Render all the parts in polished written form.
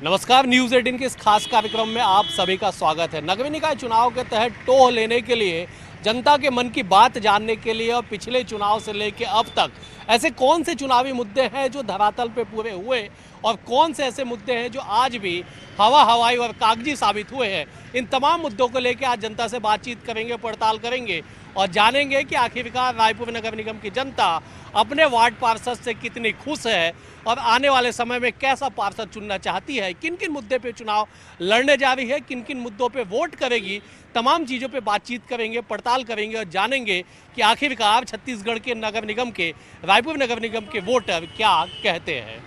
नमस्कार, न्यूज़ 18 के इस खास कार्यक्रम में आप सभी का स्वागत है। नगरीय निकाय चुनाव के तहत टोह लेने के लिए, जनता के मन की बात जानने के लिए और पिछले चुनाव से लेकर अब तक ऐसे कौन से चुनावी मुद्दे हैं जो धरातल पे पूरे हुए और कौन से ऐसे मुद्दे हैं जो आज भी हवाई और कागजी साबित हुए हैं, इन तमाम मुद्दों को लेकर आज जनता से बातचीत करेंगे, पड़ताल करेंगे और जानेंगे कि आखिरकार रायपुर नगर निगम की जनता अपने वार्ड पार्षद से कितनी खुश है और आने वाले समय में कैसा पार्षद चुनना चाहती है, किन किन मुद्दे पे चुनाव लड़ने जा रही है, किन किन मुद्दों पे वोट करेगी। तमाम चीज़ों पे बातचीत करेंगे, पड़ताल करेंगे और जानेंगे कि आखिरकार छत्तीसगढ़ के नगर निगम के, रायपुर नगर निगम के वोटर क्या कहते हैं।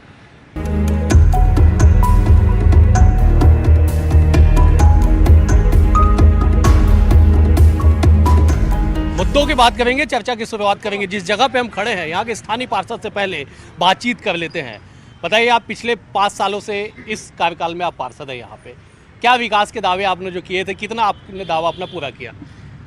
मुद्दों की बात करेंगे, चर्चा की शुरुआत करेंगे। जिस जगह पे हम खड़े हैं, यहाँ के स्थानीय पार्षद से पहले बातचीत कर लेते हैं। बताइए, आप पिछले 5 सालों से इस कार्यकाल में आप पार्षद हैं यहाँ पे, क्या विकास के दावे आपने जो किए थे, कितना आपने दावा अपना पूरा किया?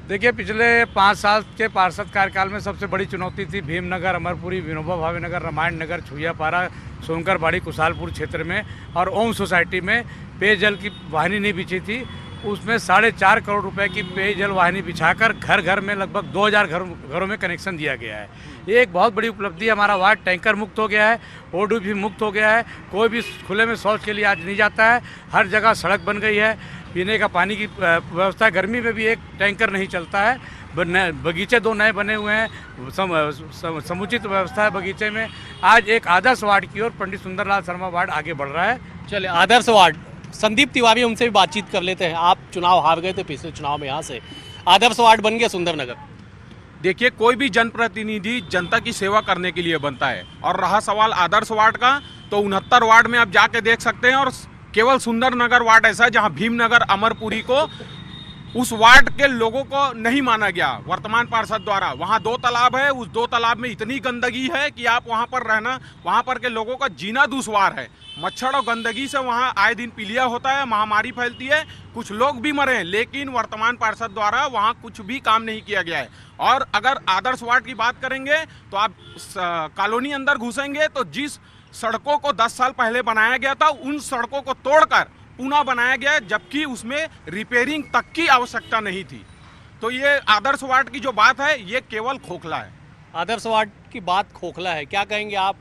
देखिए, पिछले 5 साल के पार्षद कार्यकाल में सबसे बड़ी चुनौती थी भीमनगर, अमरपुरी, विनोबा भावे नगर, रामायण नगर, छुइयापारा, सोनकरबाड़ी, कुशालपुर क्षेत्र में और ओम सोसाइटी में पेयजल की वाहिनी नहीं बिछी थी। उसमें 4.5 करोड़ रुपए की पेयजल वाहिनी बिछाकर घर घर में लगभग 2000 घरों में कनेक्शन दिया गया है। ये एक बहुत बड़ी उपलब्धि है। हमारा वार्ड टैंकर मुक्त हो गया है, ओडू भी मुक्त हो गया है, कोई भी खुले में शौच के लिए आज नहीं जाता है। हर जगह सड़क बन गई है, पीने का पानी की व्यवस्था, गर्मी में भी एक टैंकर नहीं चलता है। बगीचे 2 नए बने हुए हैं, समुचित व्यवस्था है बगीचे में। आज एक आदर्श वार्ड की ओर पंडित सुंदरलाल शर्मा वार्ड आगे बढ़ रहा है। चलिए, आदर्श वार्ड, संदीप तिवारी, उनसे भी बातचीत कर लेते हैं। आप चुनाव हार गए थे पिछले चुनाव में, यहाँ से आदर्श वार्ड बन गया सुंदरनगर। देखिए, कोई भी जनप्रतिनिधि जनता की सेवा करने के लिए बनता है और रहा सवाल आदर्श वार्ड का, तो 69 वार्ड में आप जाके देख सकते हैं और केवल सुंदरनगर वार्ड ऐसा है जहां भीमनगर, अमरपुरी को उस वार्ड के लोगों को नहीं माना गया वर्तमान पार्षद द्वारा। वहां 2 तालाब है, उस 2 तालाब में इतनी गंदगी है कि आप वहां पर रहना, वहां पर के लोगों का जीना दुश्वार है। मच्छर और गंदगी से वहां आए दिन पीलिया होता है, महामारी फैलती है, कुछ लोग भी मरे हैं, लेकिन वर्तमान पार्षद द्वारा वहां कुछ भी काम नहीं किया गया है। और अगर आदर्श वार्ड की बात करेंगे तो आप कॉलोनी अंदर घुसेंगे तो जिस सड़कों को 10 साल पहले बनाया गया था, उन सड़कों को तोड़कर पुनः बनाया गया, जबकि उसमें रिपेयरिंग तक की आवश्यकता नहीं थी। तो ये आदर्श वार्ड की जो बात है, ये केवल खोखला है। आदर्श वार्ड की बात खोखला है, क्या कहेंगे आप?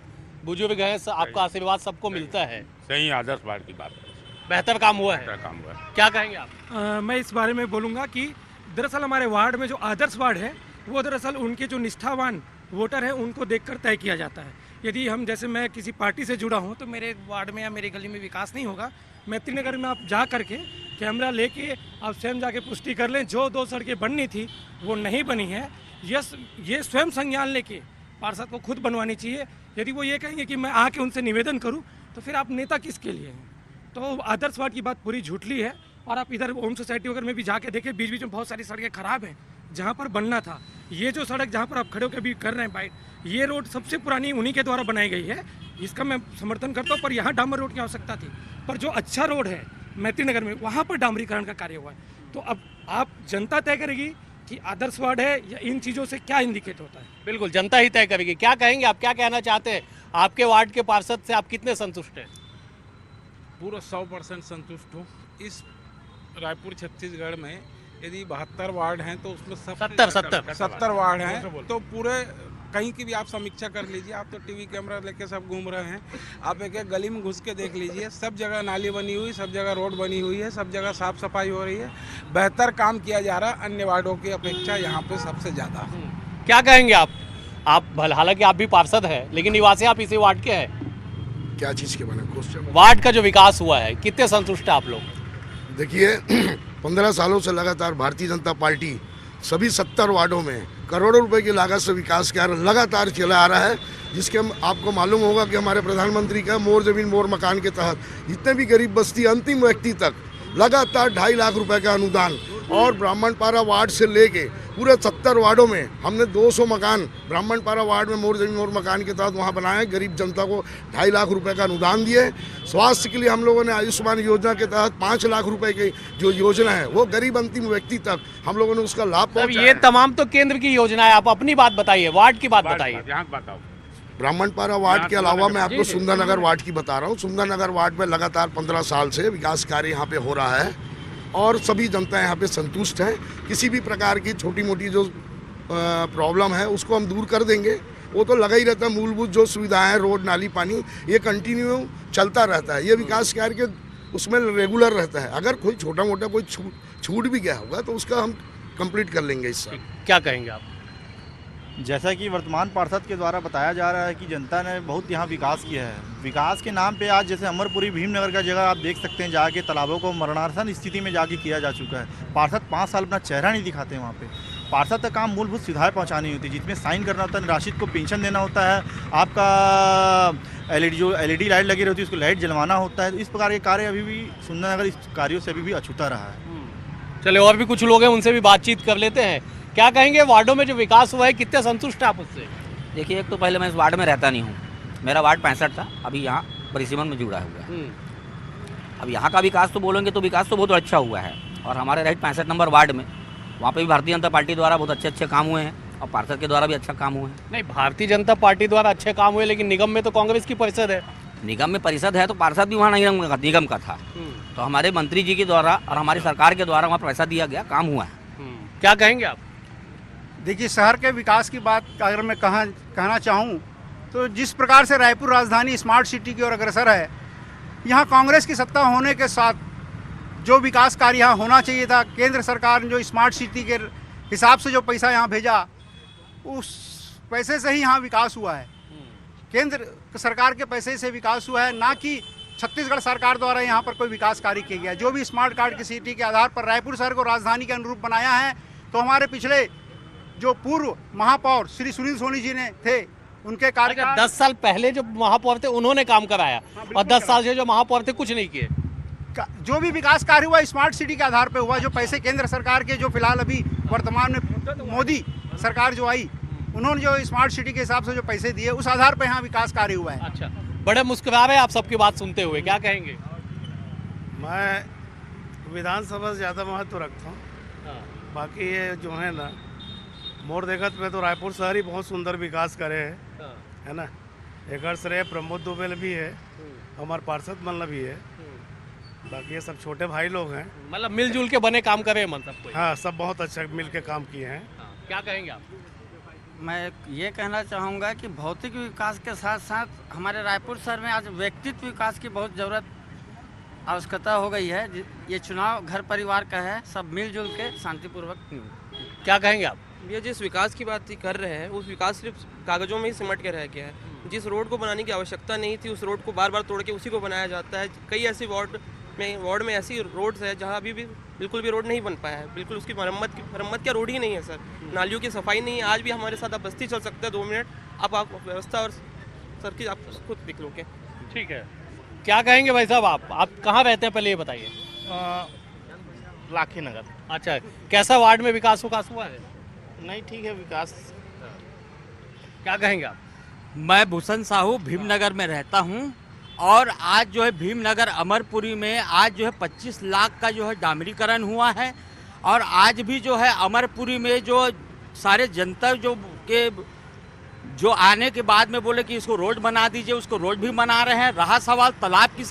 बुजुर्ग हैं, आपका आशीर्वाद सबको मिलता है। सही, आदर्श वार्ड की बात है, बेहतर काम हुआ है। काम हुआ है। क्या कहेंगे आप? मैं इस बारे में बोलूँगा कि दरअसल हमारे वार्ड में जो आदर्श वार्ड है, वो दरअसल उनके जो निष्ठावान वोटर हैं उनको देखकर तय किया जाता है। यदि हम, जैसे मैं किसी पार्टी से जुड़ा हूँ तो मेरे वार्ड में या मेरी गली में विकास नहीं होगा। मैत्री नगर में आप जा करके कैमरा लेके आप स्वयं जाके पुष्टि कर लें, जो 2 सड़कें बननी थी वो नहीं बनी है। ये स्वयं संज्ञान लेके पार्षद को खुद बनवानी चाहिए। यदि वो ये कहेंगे कि मैं आके उनसे निवेदन करूं, तो फिर आप नेता किसके लिए हैं? तो आदर्श वार्ड की बात पूरी झूठली है। और आप इधर ओम सोसाइटी वगैरह में भी जाके देखें, बीच बीच में बहुत सारी सड़कें खराब हैं जहाँ पर बनना था। ये जो सड़क जहाँ पर आप खड़े होकर भी कर रहे हैं बाइट, ये रोड सबसे पुरानी उन्हीं के द्वारा बनाई गई है, इसका मैं समर्थन करता हूँ। पर यहाँ डामर रोड की आवश्यकता थी, पर जो अच्छा रोड है मैत्री नगर में, वहाँ पर डामरीकरण का कार्य हुआ है। तो अब आप जनता तय करेगी कि आदर्श वार्ड है या इन चीज़ों से क्या इंडिकेट होता है। बिल्कुल, जनता ही तय करेगी। क्या कहेंगे आप, क्या कहना चाहते हैं? आपके वार्ड के पार्षद से आप कितने संतुष्ट हैं? पूरा 100% संतुष्ट हूँ। इस रायपुर छत्तीसगढ़ में यदि 72 वार्ड हैं तो उसमें 70 वार्ड हैं, तो पूरे कहीं की भी आप समीक्षा कर लीजिए। आप तो टीवी कैमरा लेके सब घूम रहे हैं, आप एक एक गली में घुस के देख लीजिए, सब जगह नाली बनी हुई, सब जगह रोड बनी हुई है, सब जगह साफ सफाई हो रही है, बेहतर काम किया जा रहा है अन्य वार्डों की अपेक्षा यहाँ पे सबसे ज़्यादा। क्या कहेंगे आप? हालांकि आप भी पार्षद हैं, लेकिन निवासी आप इसी वार्ड के हैं। क्या चीज़ के बने? वार्ड का जो विकास हुआ है, कितने संतुष्ट हैं आप लोग? देखिए, 15 सालों से लगातार भारतीय जनता पार्टी सभी 70 वार्डों में करोड़ों रुपए की लागत से विकास कार्य लगातार चला आ रहा है, जिसके आपको मालूम होगा कि हमारे प्रधानमंत्री का मोर जमीन मोर मकान के तहत जितने भी गरीब बस्ती अंतिम व्यक्ति तक लगातार 2.5 लाख रुपए का अनुदान, और ब्राह्मणपारा वार्ड से लेके पूरे 70 वार्डों में हमने 200 मकान ब्राह्मणपारा वार्ड में मोर जमीन मोर मकान के तहत वहाँ बनाए। गरीब जनता को 2.5 लाख रुपए का अनुदान दिए। स्वास्थ्य के लिए हम लोगों ने आयुष्मान योजना के तहत 5 लाख रुपए की जो योजना है वो गरीब अंतिम व्यक्ति तक हम लोगों ने उसका लाभ पहुंचाया। ये तमाम तो केंद्र की योजना है, आप अपनी बात बताइए, वार्ड की बात बताइए। यहाँ बताओ। ब्राह्मणपारा वार्ड के अलावा मैं आपको सुंदरनगर वार्ड की बता रहा हूँ। सुंदरनगर वार्ड में लगातार 15 साल से विकास कार्य यहाँ पे हो रहा है और सभी जनता यहाँ पे संतुष्ट है। किसी भी प्रकार की छोटी मोटी जो प्रॉब्लम है उसको हम दूर कर देंगे। वो तो लगा ही रहता है, मूलभूत जो सुविधाएं, रोड, नाली, पानी, ये कंटिन्यू चलता रहता है। ये विकास कार्य के उसमें रेगुलर रहता है। अगर कोई छोटा मोटा कोई छूट भी गया होगा तो उसका हम कंप्लीट कर लेंगे इस साल। क्या कहेंगे आप? जैसा कि वर्तमान पार्षद के द्वारा बताया जा रहा है कि जनता ने बहुत यहाँ विकास किया है। विकास के नाम पे आज जैसे अमरपुरी भीमनगर का जगह आप देख सकते हैं, जाके तालाबों को मरणासन स्थिति में जाके किया जा चुका है। पार्षद 5 साल अपना चेहरा नहीं दिखाते वहाँ पे। पार्षद का काम मूलभूत सुविधाएं पहुँचानी होती है, जिसमें साइन करना होता है, निराश्रित को पेंशन देना होता है, आपका एलईडी लाइट लगी रहती है उसको लाइट जलवाना होता है। तो इस प्रकार के कार्य अभी भी सुंदरनगर इस कार्यों से अभी भी अछूता रहा है। चले और भी कुछ लोग हैं, उनसे भी बातचीत कर लेते हैं। क्या कहेंगे, वार्डों में जो विकास हुआ है कितने संतुष्ट हैं आप उससे? देखिए, एक तो पहले मैं इस वार्ड में रहता नहीं हूँ, मेरा वार्ड 65 था, अभी यहाँ परिसीमन में जुड़ा हुआ है। अब यहाँ का विकास तो बोलेंगे तो विकास तो बहुत अच्छा हुआ है। और हमारे राइट 65 नंबर वार्ड में वहाँ पे भी भारतीय जनता पार्टी द्वारा बहुत अच्छे काम हुए हैं और पार्षद के द्वारा भी अच्छा काम हुआ है। नहीं, भारतीय जनता पार्टी द्वारा अच्छे काम हुए, लेकिन निगम में तो कांग्रेस की परिषद है। निगम में परिषद है तो पार्षद भी वहाँ निगम का था, तो हमारे मंत्री जी के द्वारा और हमारी सरकार के द्वारा वहाँ पैसा दिया गया, काम हुआ है। क्या कहेंगे आप? देखिए, शहर के विकास की बात अगर मैं कहना चाहूँ तो जिस प्रकार से रायपुर राजधानी स्मार्ट सिटी की ओर अग्रसर है, यहाँ कांग्रेस की सत्ता होने के साथ जो विकास कार्य यहाँ होना चाहिए था, केंद्र सरकार ने जो स्मार्ट सिटी के हिसाब से जो पैसा यहाँ भेजा, उस पैसे से ही यहाँ विकास हुआ है। केंद्र सरकार के पैसे से विकास हुआ है, ना कि छत्तीसगढ़ सरकार द्वारा यहाँ पर कोई विकास कार्य किया गया। जो भी स्मार्ट कार्ड की सिटी के आधार पर रायपुर शहर को राजधानी के अनुरूप बनाया है, तो हमारे पिछले जो पूर्व महापौर श्री सुनील सोनी जी ने थे, उनके कार्यकाल 10 साल पहले जो महापौर थे उन्होंने काम कराया, और 10 साल से जो महापौर थे कुछ नहीं किए। जो भी विकास कार्य हुआ स्मार्ट सिटी के आधार पर हुआ। जो पैसे केंद्र सरकार के जो फिलहाल अभी वर्तमान में मोदी सरकार जो आई, उन्होंने जो स्मार्ट सिटी के हिसाब से जो पैसे दिए, उस आधार पर यहाँ विकास कार्य हुआ है। अच्छा, बड़े मुस्कुरा रहे हैं आप सबकी बात सुनते हुए, क्या कहेंगे? मैं विधानसभा से ज़्यादा महत्व रखता हूँ। बाकी ये जो है ना, मोड़ देखत में तो रायपुर शहर ही बहुत सुंदर विकास करे है ना। एक श्रेय प्रमोद दुबे भी है, हमारे पार्षद मल्ल भी है, बाकी ये सब छोटे भाई लोग हैं। मतलब मिलजुल के बने काम करे मन सबको। हाँ, सब बहुत अच्छा मिल के काम किए हैं। क्या कहेंगे आप? मैं ये कहना चाहूँगा कि भौतिक विकास के साथ साथ हमारे रायपुर शहर में आज व्यक्तित्व विकास की बहुत ज़रूरत, आवश्यकता हो गई है। ये चुनाव घर परिवार का है, सब मिलजुल के शांतिपूर्वक। क्या कहेंगे आप? ये जिस विकास की बात कर रहे हैं, उस विकास सिर्फ कागजों में ही सिमट के रह गया है। जिस रोड को बनाने की आवश्यकता नहीं थी, उस रोड को बार बार तोड़ के उसी को बनाया जाता है। कई ऐसी वार्ड में ऐसी रोड्स है जहाँ अभी भी बिल्कुल भी रोड नहीं बन पाया है। बिल्कुल उसकी मरम्मत क्या रोड ही नहीं है सर। नालियों की सफाई नहीं है। आज भी हमारे साथ आप बस्ती चल सकते हैं 2 मिनट, आप व्यवस्था और सर की आप खुद देख लो। ठीक है, क्या कहेंगे भाई साहब? आप कहाँ रहते हैं, पहले ये बताइए। लाखी नगर। अच्छा, कैसा वार्ड में विकास हुआ है? नहीं, ठीक है विकास। क्या कहेंगे आप? मैं भूषण साहू भीमनगर में रहता हूं, और आज जो है भीमनगर अमरपुरी में आज जो है 25 लाख का जो है डामरीकरण हुआ है। और आज भी जो है अमरपुरी में जो सारे जनता जो आने के बाद में बोले कि इसको रोड बना दीजिए, उसको रोड भी बना रहे हैं। रहा सवाल तालाब की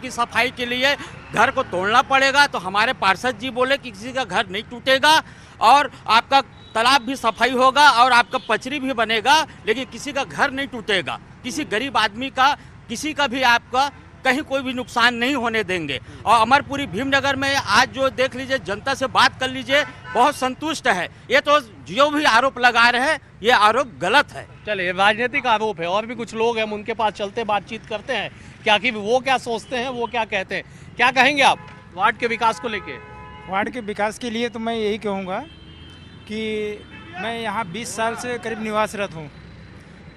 सफाई के लिए घर को तोड़ना पड़ेगा, तो हमारे पार्षद जी बोले कि किसी का घर नहीं टूटेगा और आपका तालाब भी सफाई होगा और आपका पचरी भी बनेगा, लेकिन किसी का घर नहीं टूटेगा। किसी गरीब आदमी का, किसी का भी आपका कहीं कोई भी नुकसान नहीं होने देंगे। और अमरपुरी भीमनगर में आज जो देख लीजिए, जनता से बात कर लीजिए, बहुत संतुष्ट है। ये तो जो भी आरोप लगा रहे हैं, ये आरोप गलत है। चलिए, राजनीतिक आरोप है। और भी कुछ लोग हैं, हम उनके पास चलते बातचीत करते हैं, क्या कि वो क्या सोचते हैं, वो क्या कहते हैं। क्या कहेंगे आप वार्ड के विकास को लेके? वार्ड के विकास के लिए तो मैं यही कहूँगा कि मैं यहाँ 20 साल से करीब निवासरत हूँ।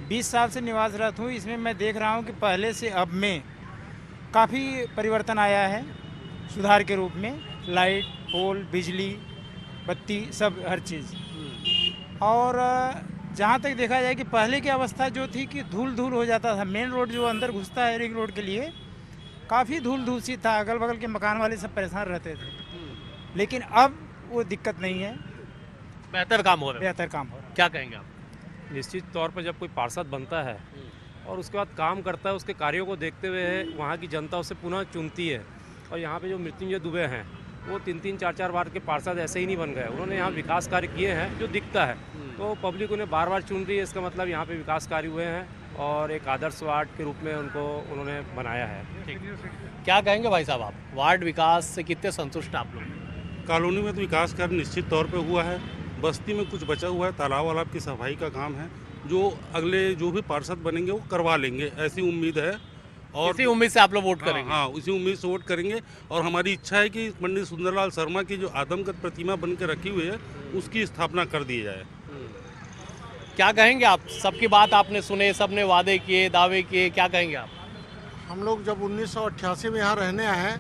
20 साल से निवासरत हूँ। इसमें मैं देख रहा हूँ कि पहले से अब में काफ़ी परिवर्तन आया है सुधार के रूप में। लाइट, पोल, बिजली, बत्ती, सब हर चीज़। और जहाँ तक देखा जाए कि पहले की अवस्था जो थी कि धूल हो जाता था। मेन रोड जो अंदर घुसता है रिंग रोड के लिए, काफ़ी धूल सी था, अगल बगल के मकान वाले सब परेशान रहते थे। लेकिन अब वो दिक्कत नहीं है, बेहतर काम हो रहा है। बेहतर काम हो रहा है। क्या कहेंगे आप? निश्चित तौर पर जब कोई पार्षद बनता है और उसके बाद काम करता है, उसके कार्यों को देखते हुए वहाँ की जनता उसे पुनः चुनती है। और यहाँ पे जो मृत्युंजय दुबे हैं वो 3-3, 4-4 बार के पार्षद ऐसे ही नहीं बन गए, उन्होंने यहाँ विकास कार्य किए हैं जो दिखता है। तो पब्लिक उन्हें बार बार चुन रही है, इसका मतलब यहाँ पे विकास कार्य हुए हैं और एक आदर्श वार्ड के रूप में उन्होंने बनाया है। क्या कहेंगे भाई साहब आप, वार्ड विकास से कितने संतुष्ट आप लोग? कॉलोनी में तो विकास कार्य निश्चित तौर पे हुआ है, बस्ती में कुछ बचा हुआ है, तालाब वालाब की सफाई का काम है जो अगले जो भी पार्षद बनेंगे वो करवा लेंगे, ऐसी उम्मीद है। और इसी उम्मीद से आप लोग वोट करेंगे? हाँ, उसी उम्मीद से वोट करेंगे। और हमारी इच्छा है कि पंडित सुंदरलाल शर्मा की जो आदमकद प्रतिमा बन के रखी हुई है उसकी स्थापना कर दी जाए। क्या कहेंगे आप, सबकी बात आपने सुने, सबने वादे किए, दावे किए, क्या कहेंगे आप? हम लोग जब 1988 में यहाँ रहने आए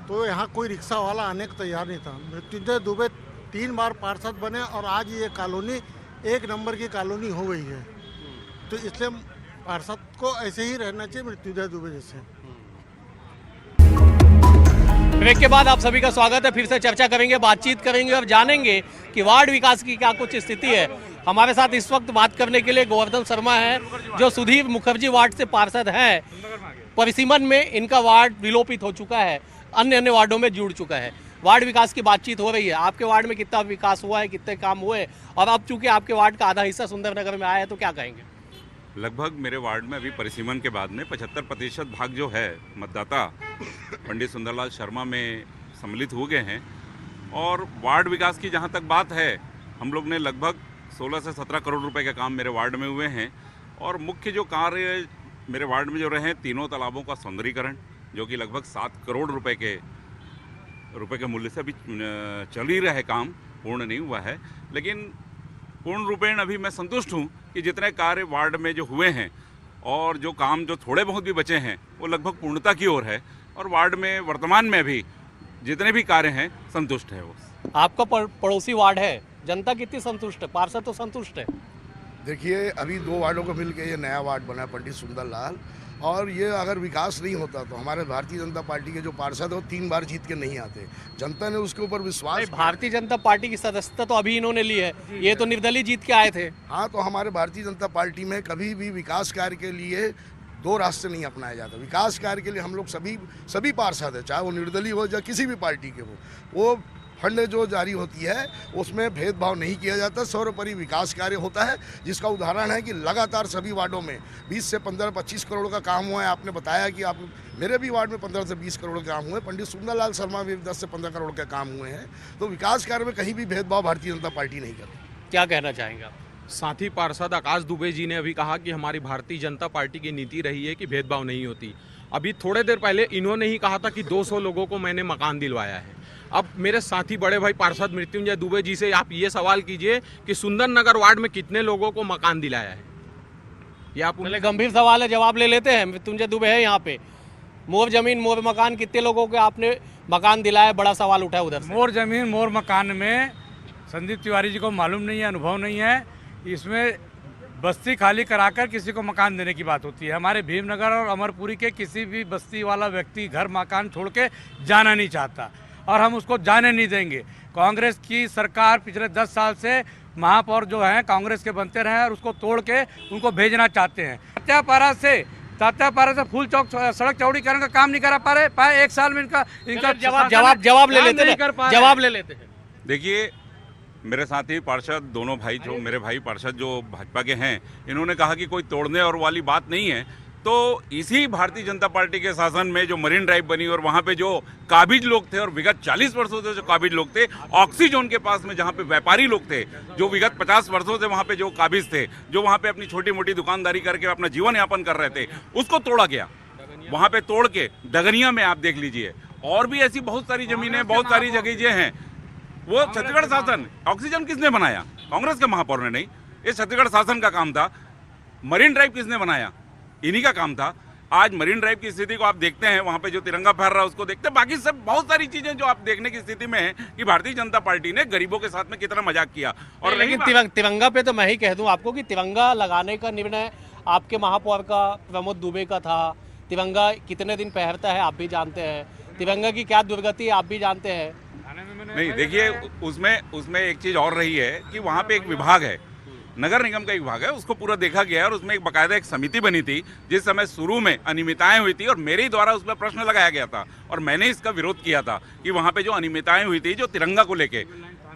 तो यहाँ कोई रिक्शा वाला आने को तैयार नहीं था। मृत्युंजय दुबे 3 बार पार्षद बने और आज ये कॉलोनी 1 नंबर की कॉलोनी हो गई है। तो इसलिए पार्षद को ऐसे ही रहना चाहिए, मृत्युंजय दुबे जैसे। ब्रेक के बाद आप सभी का स्वागत है। फिर से चर्चा करेंगे, बातचीत करेंगे और जानेंगे कि वार्ड विकास की क्या कुछ स्थिति है। हमारे साथ इस वक्त बात करने के लिए गोवर्धन शर्मा हैं जो सुधीर मुखर्जी वार्ड से पार्षद हैं। परिसीमन में इनका वार्ड विलोपित हो चुका है, अन्य वार्डों में जुड़ चुका है। वार्ड विकास की बातचीत हो रही है। आपके वार्ड में कितना विकास हुआ है, कितने काम हुए, और अब चूंकि आपके वार्ड का आधा हिस्सा सुंदरनगर में आया है तो क्या कहेंगे? लगभग मेरे वार्ड में अभी परिसीमन के बाद में 75% भाग जो है मतदाता पंडित सुंदरलाल शर्मा में सम्मिलित हो गए हैं। और वार्ड विकास की जहां तक बात है, हम लोग ने लगभग 16 से 17 करोड़ रुपए के काम मेरे वार्ड में हुए हैं। और मुख्य जो कार्य मेरे वार्ड में जो रहे, 3 तालाबों का सौंदर्यीकरण जो कि लगभग 7 करोड़ रुपए के मूल्य से अभी चल ही रहा है, काम पूर्ण नहीं हुआ है। लेकिन पूर्ण रूपेण अभी मैं संतुष्ट हूँ कि जितने कार्य वार्ड में जो हुए हैं और जो काम जो थोड़े बहुत भी बचे हैं वो लगभग पूर्णता की ओर है। और वार्ड में वर्तमान में भी जितने भी कार्य हैं संतुष्ट है वो। आपका पड़ोसी वार्ड है, जनता कितनी संतुष्ट है? पार्षद तो संतुष्ट है। देखिए, अभी 2 वार्डों को मिलकर ये नया वार्ड बना है पंडित सुंदरलाल, और ये अगर विकास नहीं होता तो हमारे भारतीय जनता पार्टी के जो पार्षद है वो 3 बार जीत के नहीं आते। जनता ने उसके ऊपर विश्वास। भारतीय जनता पार्टी की सदस्यता तो अभी इन्होंने ली है, ये तो निर्दलीय जीत के आए थे। हाँ, तो हमारे भारतीय जनता पार्टी में कभी भी विकास कार्य के लिए 2 रास्ते नहीं अपनाया जाता। विकास कार्य के लिए हम लोग सभी पार्षद है, चाहे वो निर्दलीय हो या किसी भी पार्टी के हो, वो फंड जो जारी होती है उसमें भेदभाव नहीं किया जाता, सर्वोपरि विकास कार्य होता है। जिसका उदाहरण है कि लगातार सभी वार्डों में 20 से 15-25 करोड़ का काम हुआ है। आपने बताया कि आप मेरे भी वार्ड में 15 से 20 करोड़ का काम हुए, पंडित सुंदरलाल शर्मा में 10 से 15 करोड़ के काम हुए हैं। तो विकास कार्य में कहीं भी भेदभाव भारतीय जनता पार्टी नहीं करती। क्या कहना चाहेंगे आप? साथ ही पार्षद आकाश दुबे जी ने अभी कहा कि हमारी भारतीय जनता पार्टी की नीति रही है कि भेदभाव नहीं होती। अभी थोड़े देर पहले इन्होंने ही कहा था कि 200 लोगों को मैंने मकान दिलवाया है। अब मेरे साथी बड़े भाई पार्षद मृत्युंजय दुबे जी से आप ये सवाल कीजिए कि सुंदरनगर वार्ड में कितने लोगों को मकान दिलाया है? ये आप गंभीर सवाल है, जवाब ले लेते हैं। मृत्युंजय दुबे है यहाँ पे। मोर जमीन मोर मकान, कितने लोगों को आपने मकान दिलाया? बड़ा सवाल उठा है उधर से। मोर जमीन मोर मकान में संदीप तिवारी जी को मालूम नहीं है, अनुभव नहीं है। इसमें बस्ती खाली कराकर किसी को मकान देने की बात होती है। हमारे भीमनगर और अमरपुरी के किसी भी बस्ती वाला व्यक्ति घर मकान छोड़ के जाना नहीं चाहता और हम उसको जाने नहीं देंगे। कांग्रेस की सरकार पिछले 10 साल से महापौर जो हैं कांग्रेस के बनते रहे और उसको तोड़ के उनको भेजना चाहते हैं। तात्यापारा से फूल चौक सड़क चौड़ीकरण का काम नहीं करा पाए 1 साल में। इनका जवाब ले लेते हैं। देखिए, मेरे साथ ही पार्षद दोनों भाई जो मेरे भाई पार्षद जो भाजपा के हैं, इन्होंने कहा कि कोई तोड़ने और वाली बात नहीं है। तो इसी भारतीय जनता पार्टी के शासन में जो मरीन ड्राइव बनी और वहाँ पे जो काबिज लोग थे और विगत 40 वर्षों से जो काबिज लोग थे, ऑक्सीजोन के पास में जहाँ पे व्यापारी लोग थे जो विगत 50 वर्षों से वहाँ पे जो काबिज थे, जो वहाँ पे अपनी छोटी मोटी दुकानदारी करके अपना जीवन यापन कर रहे थे, उसको तोड़ा गया। वहाँ पे तोड़ के डगनिया में आप देख लीजिए, और भी ऐसी बहुत सारी जमीनें, बहुत सारी जगह हैं। वो छत्तीसगढ़ शासन, ऑक्सीजन किसने बनाया? कांग्रेस के महापौर ने नहीं, ये छत्तीसगढ़ शासन का काम था। मरीन ड्राइव किसने बनाया? इन्हीं का काम था। आज मरीन ड्राइव की स्थिति को आप देखते हैं, वहाँ पे जो तिरंगा फहर रहा है उसको देखते हैं। बाकी सब बहुत सारी चीजें जो आप देखने की स्थिति में है कि भारतीय जनता पार्टी ने गरीबों के साथ में कितना मजाक किया। और लेकिन तिरंगा पे तो मैं ही कह दूं आपको कि तिरंगा लगाने का निर्णय आपके महापौर का प्रमोद दुबे का था। तिरंगा कितने दिन पहनता है आप भी जानते हैं, तिरंगा की क्या दुर्गति है आप भी जानते हैं। नहीं, देखिए, उसमें एक चीज और रही है कि वहाँ पे एक विभाग है नगर निगम का विभाग है, उसको पूरा देखा गया है और उसमें एक बाकायदा एक समिति बनी थी जिस समय शुरू में अनियमितताएं हुई थी और मेरे ही द्वारा उस पर प्रश्न लगाया गया था और मैंने इसका विरोध किया था कि वहाँ पे जो अनियमितताएं हुई थी जो तिरंगा को लेके,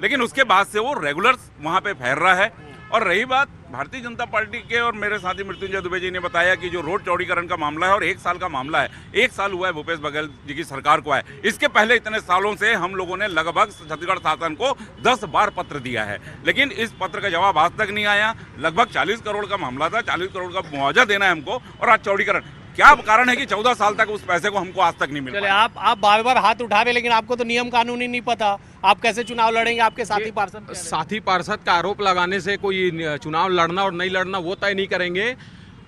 लेकिन उसके बाद से वो रेगुलर वहाँ पे फैल रहा है। और रही बात भारतीय जनता पार्टी के, और मेरे साथी मृत्युंजय दुबे जी ने बताया कि जो रोड चौड़ीकरण का मामला है और 1 साल का मामला है, 1 साल हुआ है भूपेश बघेल जी की सरकार को आए, इसके पहले इतने सालों से हम लोगों ने लगभग छत्तीसगढ़ शासन को 10 बार पत्र दिया है, लेकिन इस पत्र का जवाब आज तक नहीं आया। लगभग 40 करोड़ का मामला था, 40 करोड़ का मुआवजा देना है हमको, और आज चौड़ीकरण, क्या कारण है कि 14 साल तक उस पैसे को हमको आज तक नहीं मिला। चले आप बार बार हाथ उठा रहे, लेकिन आपको तो नियम कानून ही नहीं पता, आप कैसे चुनाव लड़ेंगे? आपके साथी पार्षद का आरोप लगाने से कोई चुनाव लड़ना और नहीं लड़ना वो तय नहीं करेंगे।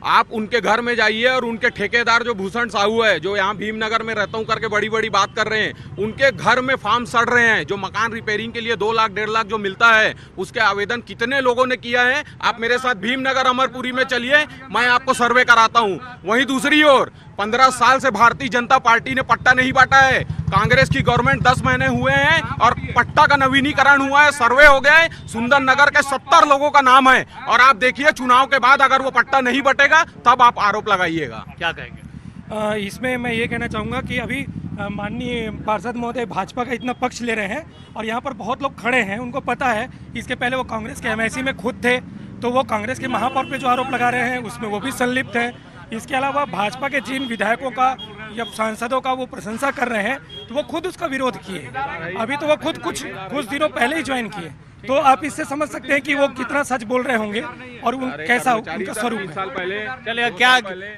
आप उनके घर में जाइए और उनके ठेकेदार जो भूषण साहू है, जो यहाँ भीमनगर में रहता हूँ करके बड़ी बड़ी बात कर रहे हैं, उनके घर में फॉर्म सड़ रहे हैं। जो मकान रिपेयरिंग के लिए 2 लाख 1.5 लाख जो मिलता है, उसके आवेदन कितने लोगों ने किया है। आप मेरे साथ भीमनगर अमरपुरी में चलिए, मैं आपको सर्वे कराता हूँ। वहीं दूसरी ओर 15 साल से भारतीय जनता पार्टी ने पट्टा नहीं बांटा है। कांग्रेस की गवर्नमेंट 10 महीने हुए हैं और पट्टा का नवीनीकरण हुआ है, सर्वे हो गए, सुंदर नगर के 70 लोगों का नाम है। और आप देखिए चुनाव के बाद अगर वो पट्टा नहीं बटेगा तब आप आरोप लगाइएगा। क्या कहेंगे? इसमें मैं ये कहना चाहूँगा कि अभी माननीय पार्षद महोदय भाजपा का इतना पक्ष ले रहे हैं और यहाँ पर बहुत लोग खड़े हैं, उनको पता है इसके पहले वो कांग्रेस के एमआईसी में खुद थे, तो वो कांग्रेस के महापौर पे जो आरोप लगा रहे हैं उसमें वो भी संलिप्त है। इसके अलावा भाजपा के जिन विधायकों का या सांसदों का वो प्रशंसा कर रहे हैं, तो वो खुद उसका विरोध किए। अभी तो वो खुद कुछ दिनों पहले ही ज्वाइन किए, तो आप इससे समझ सकते हैं कि वो कितना सच बोल रहे होंगे और कैसा उनका स्वरूप है। चलिए, क्या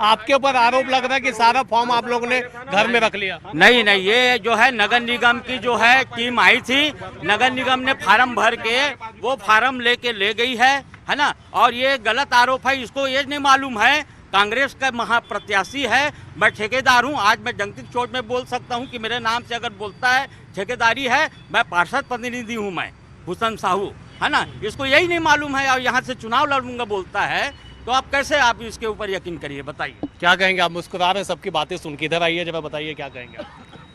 आपके ऊपर आरोप लग रहा है कि सारा फॉर्म आप लोगों ने घर में रख लिया? नहीं, ये जो है नगर निगम की जो है टीम आई थी, नगर निगम ने फार्म भर के वो फार्म लेके ले गई है ना। और ये गलत आरोप है, इसको ये नहीं मालूम है कांग्रेस का महाप्रत्याशी है, मैं ठेकेदार हूँ। आज मैं डंकी चोट में बोल सकता हूँ कि मेरे नाम से अगर बोलता है ठेकेदारी है, मैं पार्षद प्रतिनिधि हूँ, मैं भूषण साहू, है ना। इसको यही नहीं मालूम है और यहाँ से चुनाव लड़ूंगा बोलता है, तो आप कैसे आप इसके ऊपर यकीन करिए? बताइए क्या कहेंगे? आप मुस्कुरा रहे हैं, सबकी बातें सुन के, इधर आइए जब बताइए क्या कहेंगे?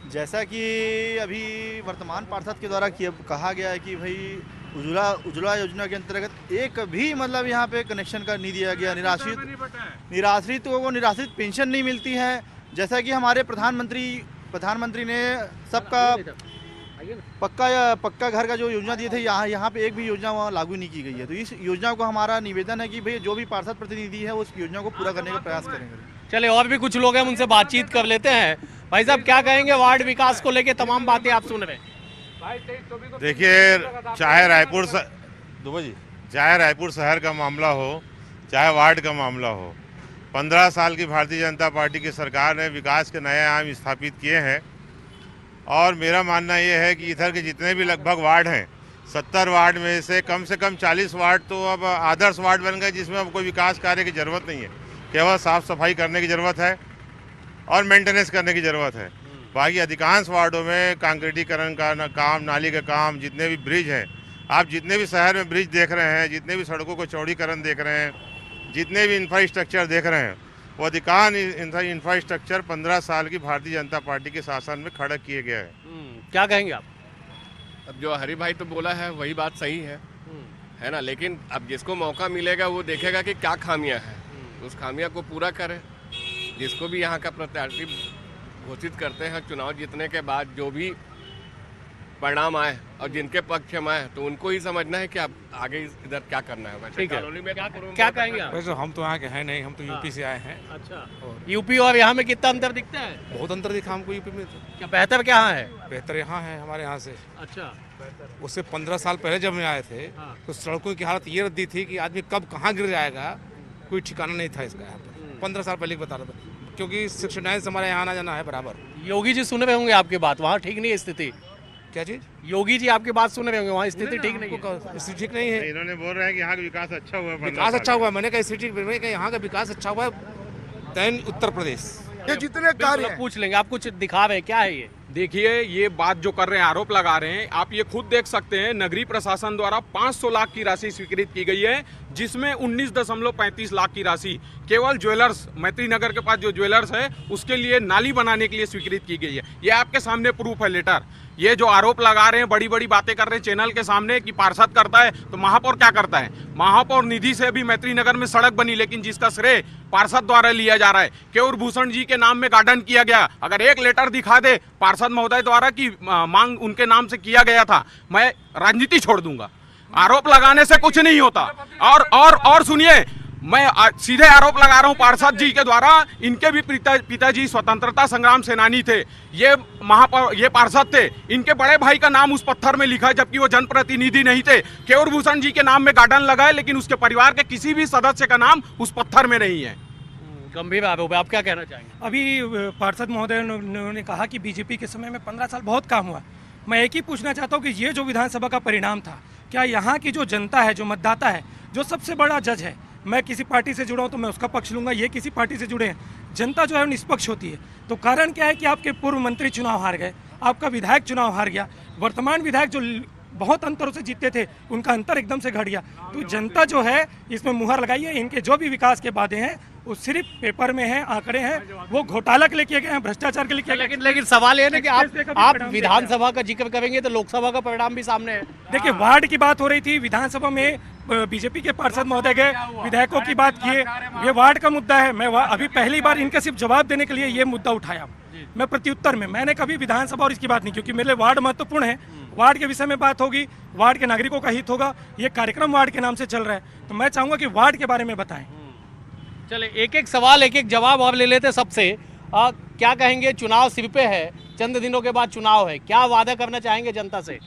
जैसा कि अभी वर्तमान पार्षद के द्वारा कहा गया है कि भाई उज्ज्वला योजना के अंतर्गत एक भी मतलब यहाँ पे कनेक्शन का नहीं दिया गया। निराश्रित को निराश्रित पेंशन नहीं मिलती है। जैसा कि हमारे प्रधानमंत्री ने सबका पक्का घर का जो योजना दिए थे, यहाँ पे एक भी योजना वहाँ लागू नहीं की गई है। तो इस योजना को हमारा निवेदन है कि भाई जो भी पार्षद प्रतिनिधि है उस योजना को पूरा करने का प्रयास करेंगे। चले, और भी कुछ लोग हैं, उनसे बातचीत कर लेते हैं। भाई साहब, क्या कहेंगे? वार्ड विकास को लेके तमाम बातें आप सुन रहे हैं। देखिए, चाहे रायपुर शहर का मामला हो, चाहे वार्ड का मामला हो, 15 साल की भारतीय जनता पार्टी की सरकार ने विकास के नए आयाम स्थापित किए हैं। और मेरा मानना ये है कि इधर के जितने भी लगभग वार्ड हैं, 70 वार्ड में से कम 40 वार्ड तो अब आदर्श वार्ड बन गए, जिसमें अब कोई विकास कार्य की ज़रूरत नहीं है। केवल साफ़ सफाई करने की ज़रूरत है और मेंटेनेंस करने की ज़रूरत है। बाकी अधिकांश वार्डों में कांक्रीटीकरण का काम, नाली का काम, जितने भी ब्रिज हैं, आप जितने भी शहर में ब्रिज देख रहे हैं, जितने भी सड़कों को चौड़ीकरण देख रहे हैं, जितने भी इंफ्रास्ट्रक्चर देख रहे हैं, वो अधिकांश इंफ्रास्ट्रक्चर 15 साल की भारतीय जनता पार्टी के शासन में खड़ा किए गए हैं। क्या कहेंगे आप? अब जो हरि भाई तो बोला है वही बात सही है ना, लेकिन अब जिसको मौका मिलेगा वो देखेगा कि क्या खामियां हैं, उस खामियां को पूरा करे। जिसको भी यहाँ का प्रत्याशी घोषित करते हैं, चुनाव जीतने के बाद जो भी परिणाम आए और जिनके पक्ष में आए, तो उनको ही समझना है कि अब आगे इधर क्या करना है। वैसे कॉलोनी में क्या कहेंगे आप? वैसे हम तो यहाँ के हैं नहीं, हम तो यूपी से आए हैं। अच्छा, यूपी और यहाँ में कितना अंतर दिखता है? बहुत अंतर दिखा हमको यूपी में। क्या बेहतर क्या है? बेहतर यहाँ है हमारे यहाँ से। अच्छा, उससे 15 साल पहले जब मैं आए थे तो सड़कों की हालत ये रद्दी थी कि आदमी कब कहाँ गिर जाएगा कोई ठिकाना नहीं था इसका। यहाँ पर 15 साल पहले बता रहा था, क्योंकि 69 से हमारे यहाँ आना जाना है बराबर। योगी जी सुन रहे होंगे आपकी बात, वहाँ ठीक नहीं है स्थिति? क्या चीज? योगी जी आपकी बात सुन रहे होंगे, वहाँ स्थिति ठीक नहीं है। स्थिति ठीक नहीं है। इन्होंने बोल रहे हैं कि यहाँ का विकास अच्छा हुआ है। विकास अच्छा हुआ है, मैंने कहा स्थिति, मैंने कहा यहाँ का विकास अच्छा हुआ है दैन उत्तर प्रदेश। ये जितने कार्य पूछ लेंगे, आप कुछ दिखा रहे हैं, क्या है ये? देखिए, ये बात जो कर रहे हैं, आरोप लगा रहे हैं, आप ये खुद देख सकते हैं। नगरीय प्रशासन द्वारा 500 लाख की राशि स्वीकृत की गई है, जिसमें 19.35 लाख की राशि केवल ज्वेलर्स, मैत्री नगर के पास जो ज्वेलर्स है उसके लिए नाली बनाने के लिए स्वीकृत की गई है। ये आपके सामने प्रूफ है, लेटर। ये जो आरोप लगा रहे हैं, बड़ी बड़ी बातें कर रहे हैं चैनल के सामने कि पार्षद करता है, तो महापौर क्या करता है? महापौर निधि से भी मैत्री नगर में सड़क बनी, लेकिन जिसका श्रेय पार्षद द्वारा लिया जा रहा है। केयूर भूषण जी के नाम में गार्डन किया गया, अगर एक लेटर दिखा दे पार्षद महोदय द्वारा कि मांग उनके नाम से किया गया था, मैं राजनीति छोड़ दूंगा। आरोप लगाने से कुछ नहीं होता। और सुनिए, मैं सीधे आरोप लगा रहा हूं पार्षद जी के द्वारा, इनके भी पिताजी स्वतंत्रता संग्राम सेनानी थे, ये पार्षद थे, इनके बड़े भाई का नाम उस पत्थर में लिखा है, जबकि वो जनप्रतिनिधि नहीं थे। केयूर भूषण जी के नाम में गार्डन लगा है, लेकिन उसके परिवार के किसी भी सदस्य का नाम उस पत्थर में नहीं है। गंभीर आरोप है, आप क्या कहना चाहेंगे? अभी पार्षद महोदय ने कहा कि बीजेपी के समय में 15 साल बहुत काम हुआ। मैं एक ही पूछना चाहता हूँ कि ये जो विधानसभा का परिणाम था, क्या यहाँ की जो जनता है, जो मतदाता है, जो सबसे बड़ा जज है, मैं किसी पार्टी से जुड़ा हूँ तो मैं उसका पक्ष लूंगा, ये किसी पार्टी से जुड़े हैं, जनता जो है निष्पक्ष होती है। तो कारण क्या है कि आपके पूर्व मंत्री चुनाव हार गए, आपका विधायक चुनाव हार गया, वर्तमान विधायक जो बहुत अंतरों से जीते थे उनका अंतर एकदम से घट गया। तो जनता जो है इसमें मुहर लगाई है। इनके जो भी विकास के वादे हैं वो सिर्फ पेपर में हैं, आंकड़े हैं, वो घोटाला के लिए किए गए हैं, भ्रष्टाचार के लिए किए गए। लेकिन सवाल ये है कि आप विधानसभा का जिक्र करेंगे तो लोकसभा का परिणाम भी सामने है। देखिए, वार्ड की बात हो रही थी, विधानसभा में बीजेपी के पार्षद महोदय गए, विधायकों की बात किए, ये वार्ड का मुद्दा है। मैं अभी पहली बार इनका सिर्फ जवाब देने के लिए ये मुद्दा उठाया। मैं प्रत्युत्तर में, मैंने कभी विधानसभा और इसकी बात नहीं, क्योंकि मेरे लिए वार्ड महत्वपूर्ण है। वार्ड के विषय में बात होगी, वार्ड के नागरिकों का हित होगा। ये कार्यक्रम वार्ड के नाम से चल रहा है, तो मैं चाहूंगा कि वार्ड के बारे में बताएं। चले एक एक सवाल, एक एक जवाब आप ले लेते सबसे। क्या कहेंगे, चुनाव सिर पे है, चंद दिनों के बाद चुनाव है, क्या वादा करना चाहेंगे जनता से?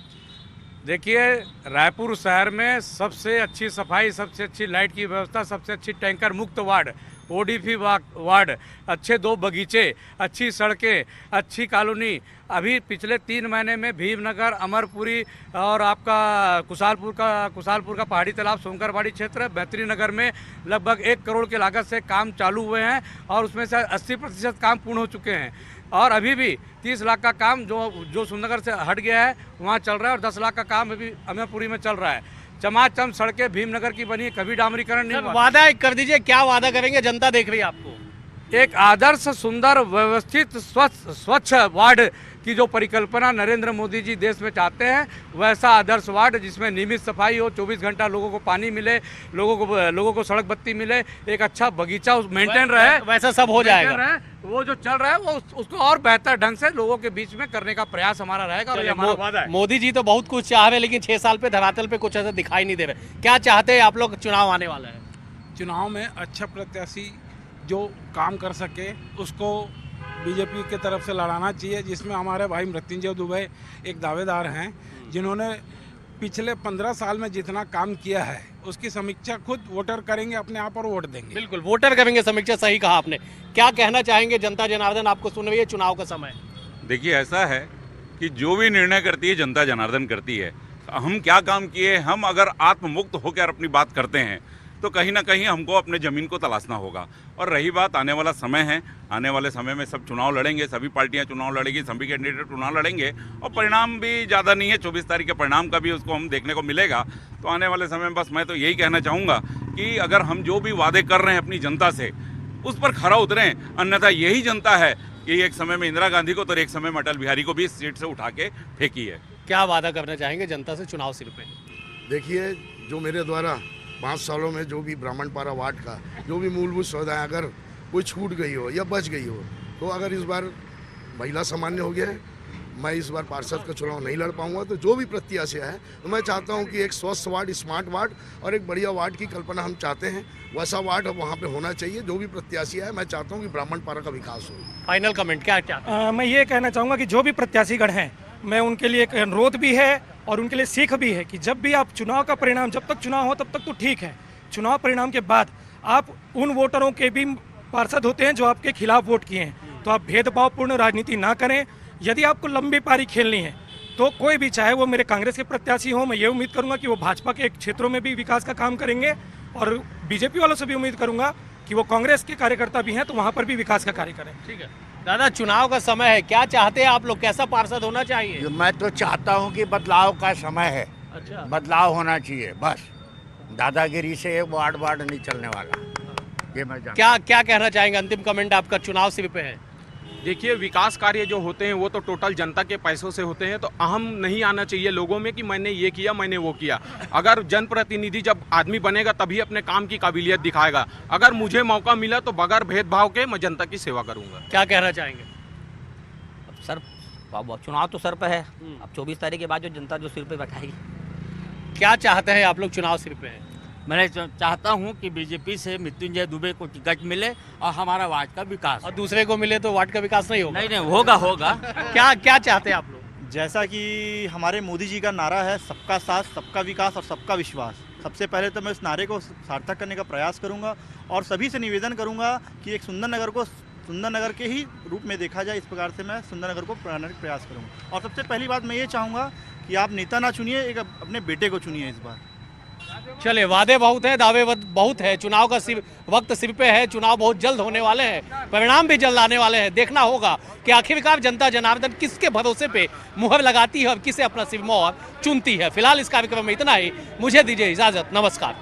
देखिए, रायपुर शहर में सबसे अच्छी सफाई, सबसे अच्छी लाइट की व्यवस्था, सबसे अच्छी टैंकर मुक्त वार्ड, ओडीपी वार्ड, अच्छे 2 बगीचे, अच्छी सड़कें, अच्छी कॉलोनी। अभी पिछले 3 महीने में भीमनगर, अमरपुरी और आपका कुशालपुर का पहाड़ी तालाब, सोनकरबाड़ी क्षेत्र, मैत्री नगर में लगभग 1 करोड़ की लागत से काम चालू हुए हैं और उसमें से 80% काम पूर्ण हो चुके हैं। और अभी भी 30 लाख का काम जो सुंदरनगर से हट गया है वहाँ चल रहा है, और 10 लाख का काम अभी अमरपुरी में चल रहा है। चमाचम सड़कें भीमनगर की बनी, कभी डामरीकरण नहीं हुआ। वादा कर दीजिए, क्या वादा करेंगे? जनता देख रही है आपको। एक आदर्श, सुंदर, व्यवस्थित, स्वच्छ वार्ड की जो परिकल्पना नरेंद्र मोदी जी देश में चाहते हैं, वैसा आदर्श वार्ड जिसमें नियमित सफाई हो, 24 घंटा लोगों को पानी मिले, लोगों को सड़क बत्ती मिले, एक अच्छा बगीचा मेंटेन रहे, वैसा सब हो जाएगा। वो जो चल रहा है वो उसको और बेहतर ढंग से लोगों के बीच में करने का प्रयास हमारा रहेगा। और ये हमारा वादा है। मोदी जी तो बहुत कुछ चाह रहे, लेकिन 6 साल पे धरातल पे कुछ ऐसा दिखाई नहीं दे रहा। क्या चाहते हैं आप लोग? चुनाव आने वाला है, चुनाव में अच्छा प्रत्याशी जो काम कर सके उसको बीजेपी की तरफ से लड़ाना चाहिए, जिसमें हमारे भाई मृत्युंजय दुबे एक दावेदार हैं, जिन्होंने पिछले 15 साल में जितना काम किया है उसकी समीक्षा खुद वोटर करेंगे अपने आप और वोट देंगे। बिल्कुल, वोटर करेंगे समीक्षा, सही कहा आपने। क्या कहना चाहेंगे जनता जनार्दन, आपको सुन रही है, चुनाव का समय? देखिए, ऐसा है कि जो भी निर्णय करती है जनता जनार्दन करती है। हम क्या काम किए, हम अगर आत्ममुक्त होकर अपनी बात करते हैं तो कहीं ना कहीं हमको अपने ज़मीन को तलाशना होगा। और रही बात आने वाला समय है, आने वाले समय में सब चुनाव लड़ेंगे, सभी पार्टियां चुनाव लड़ेंगी, सभी कैंडिडेट चुनाव लड़ेंगे, और परिणाम भी ज़्यादा नहीं है, 24 तारीख के परिणाम का भी उसको हम देखने को मिलेगा। तो आने वाले समय में बस मैं तो यही कहना चाहूँगा कि अगर हम जो भी वादे कर रहे हैं अपनी जनता से, उस पर खरा उतरें। अन्यथा यही जनता है कि एक समय में इंदिरा गांधी को तो एक समय में अटल बिहारी को भी इस सीट से उठा के फेंकी है। क्या वादा करना चाहेंगे जनता से चुनाव सिर पे? देखिए, जो मेरे द्वारा 5 सालों में जो भी ब्राह्मणपारा वार्ड का जो भी मूलभूत सुविधाएं अगर कोई छूट गई हो या बच गई हो, तो अगर इस बार महिला सामान्य हो गया है, मैं इस बार पार्षद का चुनाव नहीं लड़ पाऊंगा, तो जो भी प्रत्याशी है, तो मैं चाहता हूं कि एक स्वस्थ वार्ड, स्मार्ट वार्ड और एक बढ़िया वार्ड की कल्पना हम चाहते हैं, वैसा वार्ड अब वहाँ पे होना चाहिए। जो भी प्रत्याशी है, मैं चाहता हूँ कि ब्राह्मणपारा का विकास हो। फाइनल कमेंट क्या? मैं ये कहना चाहूँगा कि जो भी प्रत्याशीगण हैं, मैं उनके लिए एक अनुरोध भी है और उनके लिए सीख भी है कि जब भी आप चुनाव का परिणाम, जब तक चुनाव हो तब तक तो ठीक है, चुनाव परिणाम के बाद आप उन वोटरों के भी पार्षद होते हैं जो आपके खिलाफ वोट किए हैं, तो आप भेदभावपूर्ण राजनीति ना करें। यदि आपको लंबी पारी खेलनी है तो कोई भी, चाहे वो मेरे कांग्रेस के प्रत्याशी हों, मैं ये उम्मीद करूंगा कि वो भाजपा के क्षेत्रों में भी विकास का काम करेंगे, और बीजेपी वालों से भी उम्मीद करूंगा कि वो कांग्रेस के कार्यकर्ता भी हैं तो वहाँ पर भी विकास का कार्य करें। ठीक है दादा, चुनाव का समय है, क्या चाहते हैं आप लोग, कैसा पार्षद होना चाहिए? मैं तो चाहता हूँ कि बदलाव का समय है। अच्छा, बदलाव होना चाहिए, बस दादागिरी से वार्ड नहीं चलने वाला। ये मैं क्या कहना चाहेंगे? अंतिम कमेंट आपका, चुनाव सिर पे है। देखिए विकास कार्य जो होते हैं वो तो टोटल जनता के पैसों से होते हैं, तो अहम नहीं आना चाहिए लोगों में कि मैंने ये किया मैंने वो किया। अगर जनप्रतिनिधि जब आदमी बनेगा तभी अपने काम की काबिलियत दिखाएगा। अगर मुझे मौका मिला तो बगैर भेदभाव के मैं जनता की सेवा करूंगा। क्या कहना चाहेंगे? अब सर चुनाव तो सर पे है, अब 24 तारीख के बाद जो जनता जो सिर पे बैठाएगी। क्या चाहते हैं आप लोग? चुनाव सिर पे है। मैं चाहता हूं कि बीजेपी से मृत्युंजय दुबे को टिकट मिले और हमारा वार्ड का विकास। और दूसरे को मिले तो वार्ड का विकास नहीं होगा? नहीं होगा। क्या चाहते हैं आप लोग? जैसा कि हमारे मोदी जी का नारा है, सबका साथ सबका विकास और सबका विश्वास। सबसे पहले तो मैं इस नारे को सार्थक करने का प्रयास करूंगा और सभी से निवेदन करूंगा कि एक सुंदरनगर को सुंदरनगर के ही रूप में देखा जाए। इस प्रकार से मैं सुंदरनगर को बनाने का प्रयास करूंगा। और सबसे पहली बात मैं ये चाहूँगा कि आप नेता ना चुनिए, एक अपने बेटे को चुनिए इस बार। चले, वादे बहुत है, दावे बहुत है, चुनाव का वक्त सिर पे है, चुनाव बहुत जल्द होने वाले हैं, परिणाम भी जल्द आने वाले हैं। देखना होगा कि आखिरकार जनता जनार्दन किसके भरोसे पे मुहर लगाती है और किसे अपना सिर मोहर चुनती है। फिलहाल इस कार्यक्रम में इतना ही, मुझे दीजिए इजाजत, नमस्कार।